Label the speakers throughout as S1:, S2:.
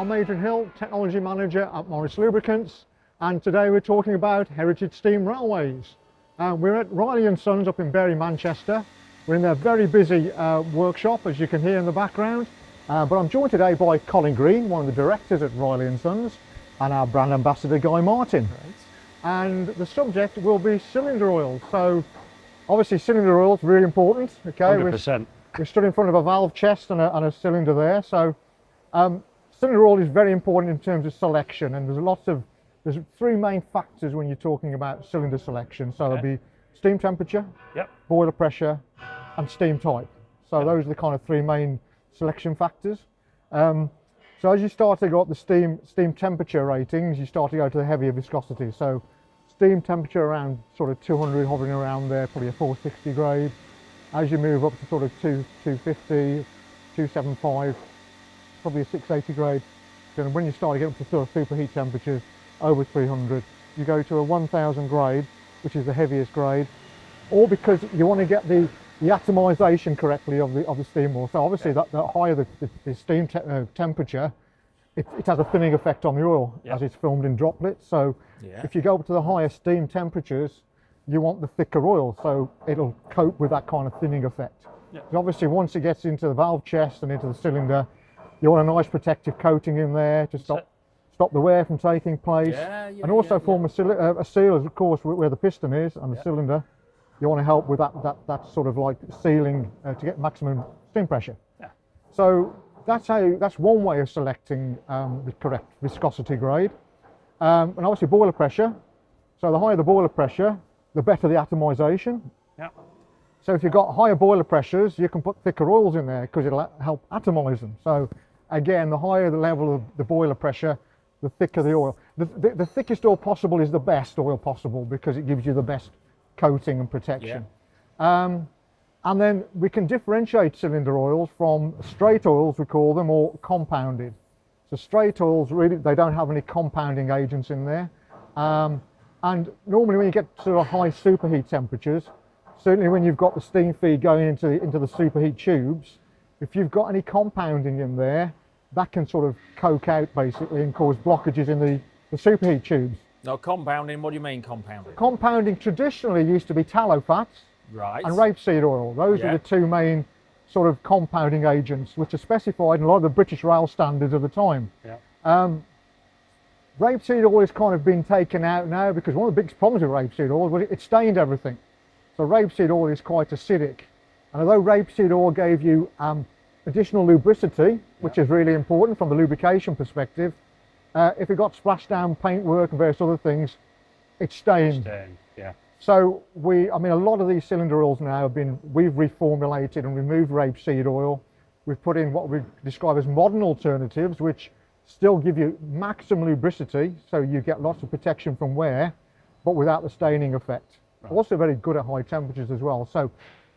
S1: I'm Adrian Hill, Technology Manager at Morris Lubricants, and today we're talking about Heritage Steam Railways. We're at Riley & Sons up in Bury, Manchester. We're in their very busy workshop, as you can hear in the background, but I'm joined today by Colin Green, one of the directors at Riley & Sons, and our brand ambassador Guy Martin. Right. And the subject will be cylinder oil. So obviously cylinder oil is really important. Okay,
S2: 100%.
S1: We're stood in front of a valve chest and a cylinder there. So cylinder oil is very important in terms of selection, and there's three main factors when you're talking about cylinder selection. So there'll be steam temperature, boiler pressure, and steam type. So those are the kind of three main selection factors. So as you start to go up the steam temperature ratings, you start to go to the heavier viscosity. So steam temperature around sort of 200, hovering around there, probably a 460 grade. As you move up to sort of 250, 275, probably a 680 grade. Then when you start to get up to sort of superheat temperatures over 300, you go to a 1000 grade, which is the heaviest grade, all because you want to get the atomization correctly of the steam oil. So obviously the higher the steam temperature, it has a thinning effect on the oil as it's filmed in droplets. So if you go up to the higher steam temperatures, you want the thicker oil, so it'll cope with that kind of thinning effect. So obviously once it gets into the valve chest and into the cylinder, you want a nice protective coating in there to stop the wear from taking place, and also form a seal, of course, where the piston is and the cylinder. You want to help with that sort of like sealing to get maximum steam pressure. So that's one way of selecting the correct viscosity grade. And obviously boiler pressure. So the higher the boiler pressure, the better the atomization. So if you've got higher boiler pressures, you can put thicker oils in there because it'll help atomize them. So again, the higher the level of the boiler pressure, the thicker the oil. The thickest oil possible is the best oil possible because it gives you the best coating and protection. And then we can differentiate cylinder oils from straight oils, we call them, or compounded. So straight oils, really, they don't have any compounding agents in there. And normally when you get to high superheat temperatures, certainly when you've got the steam feed going into the superheat tubes, if you've got any compounding in there, that can sort of coke out basically and cause blockages in the superheat tubes.
S2: No, compounding, what do you mean compounding?
S1: Compounding traditionally used to be tallow fats and rapeseed oil. Those are the two main sort of compounding agents which are specified in a lot of the British rail standards of the time. Rapeseed oil has kind of been taken out now because one of the biggest problems with rapeseed oil was it stained everything. So rapeseed oil is quite acidic. And although rapeseed oil gave you additional lubricity, which is really important from the lubrication perspective, if it got splashed down paintwork and various other things, it stained. So I mean, a lot of these cylinder oils now we've reformulated and removed rapeseed oil. We've put in what we describe as modern alternatives, which still give you maximum lubricity, so you get lots of protection from wear, but without the staining effect. Also very good at high temperatures as well. So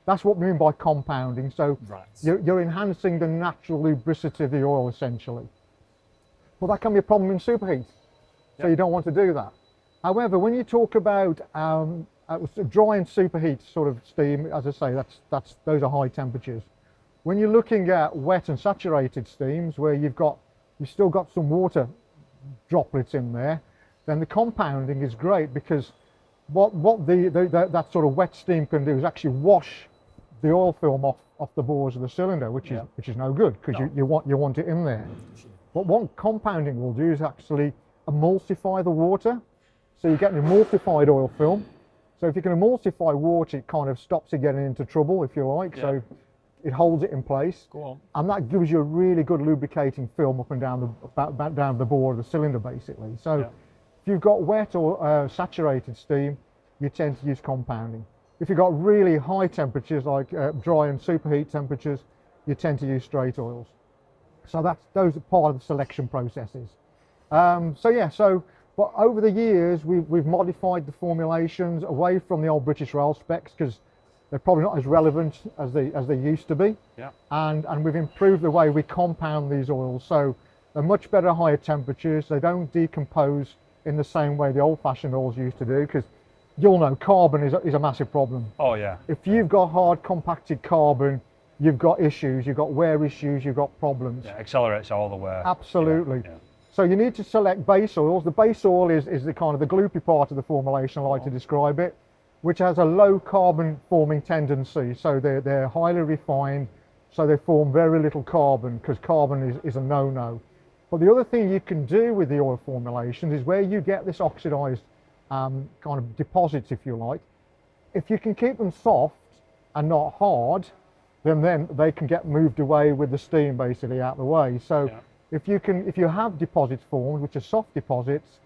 S1: that's what we mean by compounding. So you're enhancing the natural lubricity of the oil essentially. Well, that can be a problem in superheat, so you don't want to do that. However, when you talk about dry and superheat sort of steam, as I say, those are high temperatures. When you're looking at wet and saturated steams, where you've still got some water droplets in there, then the compounding is great because what that sort of wet steam can do is actually wash the oil film off the bores of the cylinder, which is no good because you want it in there. But what compounding will do is actually emulsify the water, so you get an emulsified oil film. So if you can emulsify water, it kind of stops it getting into trouble, if you like. So it holds it in place, and that gives you a really good lubricating film up and down the bore of the cylinder basically. So if you've got wet or saturated steam, you tend to use compounding. If you've got really high temperatures like dry and superheat temperatures, you tend to use straight oils. So those are part of the selection processes. But over the years we've modified the formulations away from the old British rail specs because they're probably not as relevant as they used to be. And we've improved the way we compound these oils, so they're much better at higher temperatures. They don't decompose in the same way the old-fashioned oils used to do, because you'll know carbon is a massive problem. If you've got hard compacted carbon you've got issues, you've got wear issues, you've got problems.
S3: Yeah, accelerates all the wear.
S1: Absolutely.
S3: Yeah.
S1: So you need to select base oils. The base oil is the kind of the gloopy part of the formulation, I like to describe it, which has a low carbon forming tendency. So they're highly refined, so they form very little carbon, because carbon is a no-no. But the other thing you can do with the oil formulations is where you get this oxidized kind of deposits, if you like. If you can keep them soft and not hard, then they can get moved away with the steam basically out of the way. So if you have deposits formed, which are soft deposits,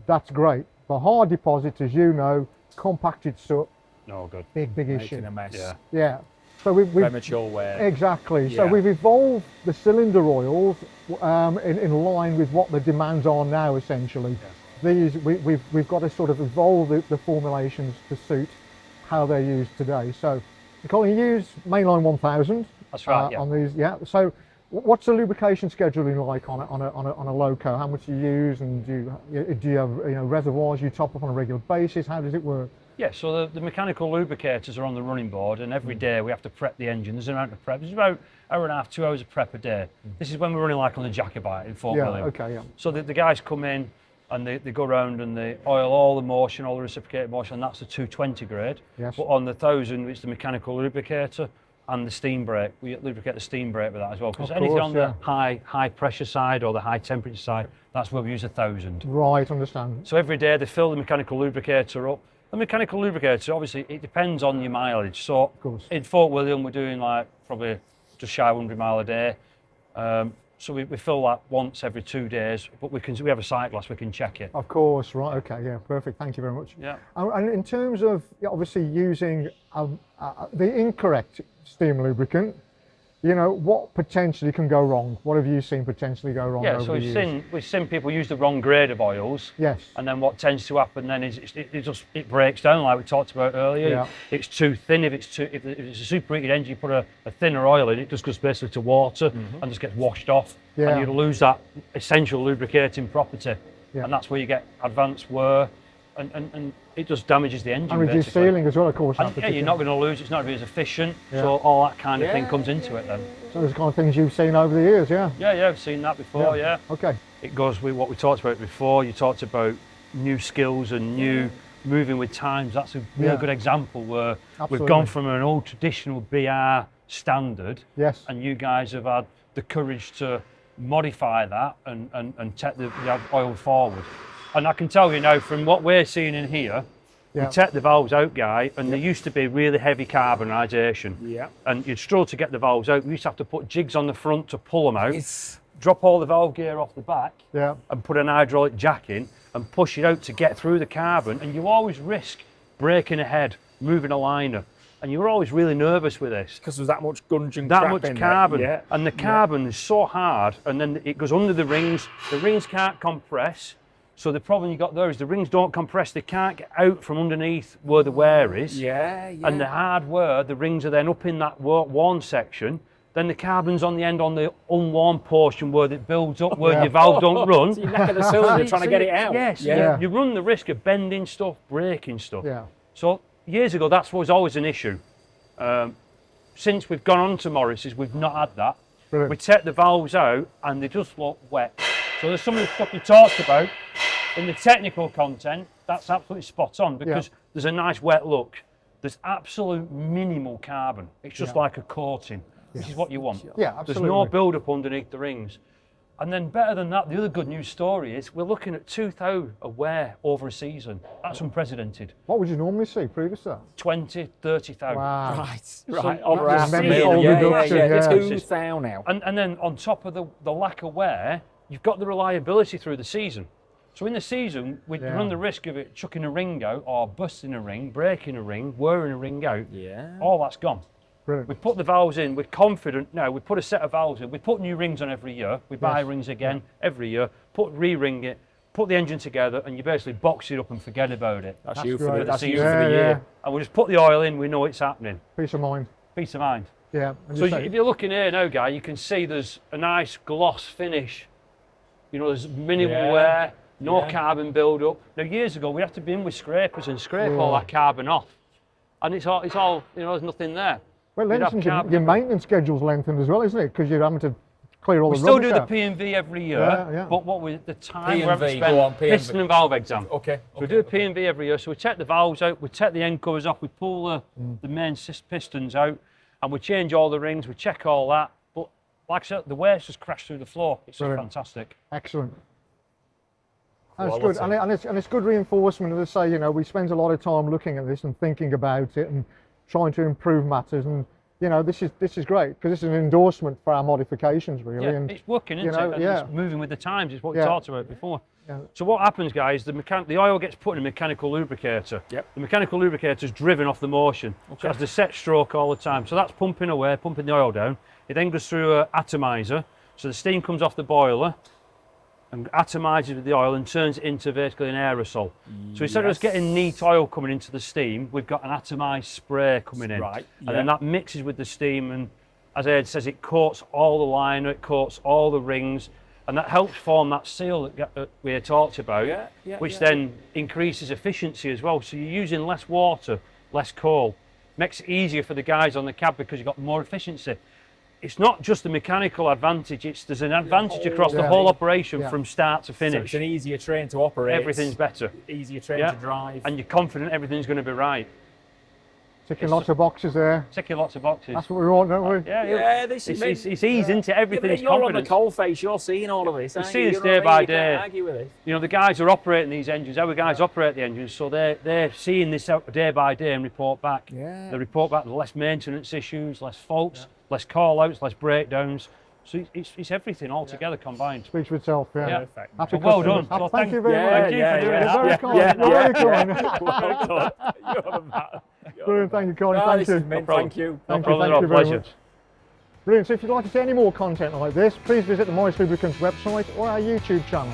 S1: that's great. But hard deposits, as you know, compacted soot,
S3: no good.
S1: Big
S2: Making
S1: issue.
S2: a mess.
S1: Yeah. So we've
S2: Premature wear.
S1: exactly. So
S2: Yeah.
S1: we've evolved the cylinder oils in line with what the demands are now, essentially. These we've got to sort of evolve the formulations to suit how they're used today. So, Colin, you use mainline 1000.
S3: That's right.
S1: On these, So, what's the lubrication scheduling like on a loco? How much do you use, and do you have reservoirs you top up on a regular basis? How does it work?
S3: Yeah, so the mechanical lubricators are on the running board, and every day we have to prep the engine. There's an amount of prep. There's about hour and a half, 2 hours of prep a day. This is when we're running like on the Jacobite in Fort William.
S1: Okay, yeah.
S3: So the guys come in and they go around and they oil all the motion, all the reciprocated motion, and that's the 220 grade.
S1: Yes.
S3: But on the 1000, it's the mechanical lubricator and the steam brake. We lubricate the steam brake with that as well, because anything on the high pressure side or the high temperature side, that's where we use 1000.
S1: Right, understand.
S3: So every day they fill the mechanical lubricator up. The mechanical lubricator, obviously, it depends on your mileage. So in Fort William, we're doing like probably just shy of 100 mile a day. So we fill that once every 2 days, but we have a sight glass, we can check it.
S1: Of course, right, okay, yeah, perfect, thank you very much.
S3: Yeah.
S1: And in terms of obviously using the incorrect steam lubricant, what potentially can go wrong? What have you seen potentially go wrong over the years?
S3: We've seen people use the wrong grade of oils.
S1: Yes.
S3: And then what tends to happen then is it breaks down, like we talked about earlier.
S1: Yeah.
S3: It's too thin. If it's a superheated engine, you put a thinner oil in, it just goes basically to water and just gets washed off.
S1: Yeah.
S3: And you lose that essential lubricating property.
S1: Yeah.
S3: And that's where you get advanced wear, and it just damages the engine.
S1: And reduced sealing as well, of course.
S3: And, you're not going to lose, it's not going to be as efficient, so all that kind of thing comes into it then.
S1: So there's kind of things you've seen over the years, yeah?
S3: Yeah, I've seen that before, yeah.
S1: Okay.
S3: It goes with what we talked about before. You talked about new skills and new moving with times. That's a really good example where we've gone from an old traditional BR standard, and you guys have had the courage to modify that and take the oil forward. And I can tell you now, from what we're seeing in here, we take the valves out, Guy, and there used to be really heavy carbonisation. Yeah. And you'd struggle to get the valves out. We used to have to put jigs on the front to pull them out, drop all the valve gear off the back, and put an hydraulic jack in and push it out to get through the carbon. And you always risk breaking a head, moving a liner. And you were always really nervous with this.
S2: Because there's that much gunge and
S3: that
S2: crap
S3: much
S2: in
S3: carbon.
S2: there.
S3: And the carbon is so hard, and then it goes under the rings. The rings can't compress. So the problem you got there is the rings don't compress. They can't get out from underneath where the wear is. And the hard wear, the rings are then up in that worn section. Then the carbon's on the end on the unworn portion where it builds up, where your valve don't run.
S2: So you're neck of the cylinder trying to get it out.
S3: Yes, you run the risk of bending stuff, breaking stuff.
S1: Yeah.
S3: So years ago, that was always an issue. Since we've gone on to Morris's, we've not had that.
S1: Brilliant.
S3: We take the valves out and they just look wet. So there's some of the stuff you talked about in the technical content, that's absolutely spot on, because there's a nice wet look. There's absolute minimal carbon. It's just like a coating, which is what you want.
S1: Yeah, absolutely.
S3: There's no build-up underneath the rings. And then better than that, the other good news story is we're looking at 2,000 of wear over a season. That's unprecedented.
S1: What would you normally see previous to that?
S3: 20, 30,000.
S1: Wow.
S2: Right. Over half a
S1: Many
S2: mil.
S1: fold reduction, yeah.
S2: 2,000 now.
S3: And then on top of the lack of wear, you've got the reliability through the season. So in the season, we run the risk of it chucking a ring out or busting a ring, breaking a ring, wearing a ring out. All that's gone.
S1: Brilliant.
S3: We put the valves in, we're confident now, we put a set of valves in, we put new rings on every year, we buy rings again every year, re-ring it, put the engine together, and you basically box it up and forget about it.
S2: That's you for
S1: great.
S2: the
S3: That's
S2: season
S3: you
S2: for the year.
S3: And we just put the oil in, we know it's happening.
S1: Peace of mind.
S3: Peace of mind.
S1: Yeah.
S3: So if you're looking here now, Guy, you can see there's a nice gloss finish. You know, there's minimal wear, no carbon build up. Now years ago, we had to be in with scrapers and scrape all that carbon off. And it's all, you know, there's nothing there.
S1: Well,
S3: We'd have
S1: your
S3: carpet.
S1: maintenance schedule's lengthened as well, isn't it? Because you're having to clear all
S3: We
S1: the
S3: still
S1: rubbish
S3: do the
S1: out.
S3: P&V every year,
S1: Yeah.
S3: but what we the time we have to
S2: P&V,
S3: spend
S2: go on, P&V.
S3: piston and valve exam.
S2: Okay.
S3: So we do a P&V every year. So we take the valves out, we take the end covers off, we pull the main pistons out, and we change all the rings. We check all that. But like I said, the waste just crashed through the floor. It's just fantastic.
S1: Excellent. That's good, and it's good reinforcement. As I say, you know, we spend a lot of time looking at this and thinking about it and trying to improve matters. And you know, this is great because this is an endorsement for our modifications, really.
S3: Yeah,
S1: and
S3: it's working, isn't it? And it's moving with the times. It's what we talked about before.
S1: Yeah.
S3: So what happens, guys? The oil gets put in a mechanical lubricator.
S2: Yep.
S3: The mechanical lubricator is driven off the motion. Okay. So it has the set stroke all the time. So that's pumping away, pumping the oil down. It then goes through an atomizer. So the steam comes off the boiler and atomizes with the oil and turns it into basically an aerosol. So instead of us getting neat oil coming into the steam, we've got an atomized spray coming in.
S2: Right.
S3: And then that mixes with the steam, and as Ed says, it coats all the liner, it coats all the rings, and that helps form that seal that we talked about, which then increases efficiency as well. So you're using less water, less coal. Makes it easier for the guys on the cab because you've got more efficiency. It's not just the mechanical advantage, there's an advantage across the whole operation from start to finish.
S2: So it's an easier train to operate.
S3: Everything's better.
S2: Easier train to drive.
S3: And you're confident everything's going to be right.
S1: Ticking lots of boxes there.
S3: Ticking lots of boxes.
S1: That's what we want, don't we?
S2: Yeah,
S3: it's easy into everything's
S2: you're
S3: confidence.
S2: on the coal face, you're seeing all of this.
S3: You're seeing this day by day.
S2: You can't argue with it.
S3: You know, the guys are operating these engines, our guys operate the engines, so they're seeing this out day by day and report back.
S2: Yeah.
S3: They report back less maintenance issues, less faults, less call-outs, less breakdowns. So it's everything all together combined.
S1: Speaks for itself, yeah.
S2: Perfect.
S3: So well done.
S1: Oh,
S3: So
S1: thank you very much.
S3: Thank you for doing
S1: You're
S3: that.
S1: very kind. You're very kind.
S2: Well done. You're the man.
S1: Brilliant, thank you, Colin.
S2: No,
S1: Thank
S2: this
S1: you.
S2: is mint.
S3: problem.
S2: Thank you.
S3: No
S1: Thank
S3: problem
S1: you
S3: at all.
S1: very
S3: Pleasure.
S1: much. Brilliant. So if you'd like to see any more content like this, please visit the Morris Lubricants website or our YouTube channel.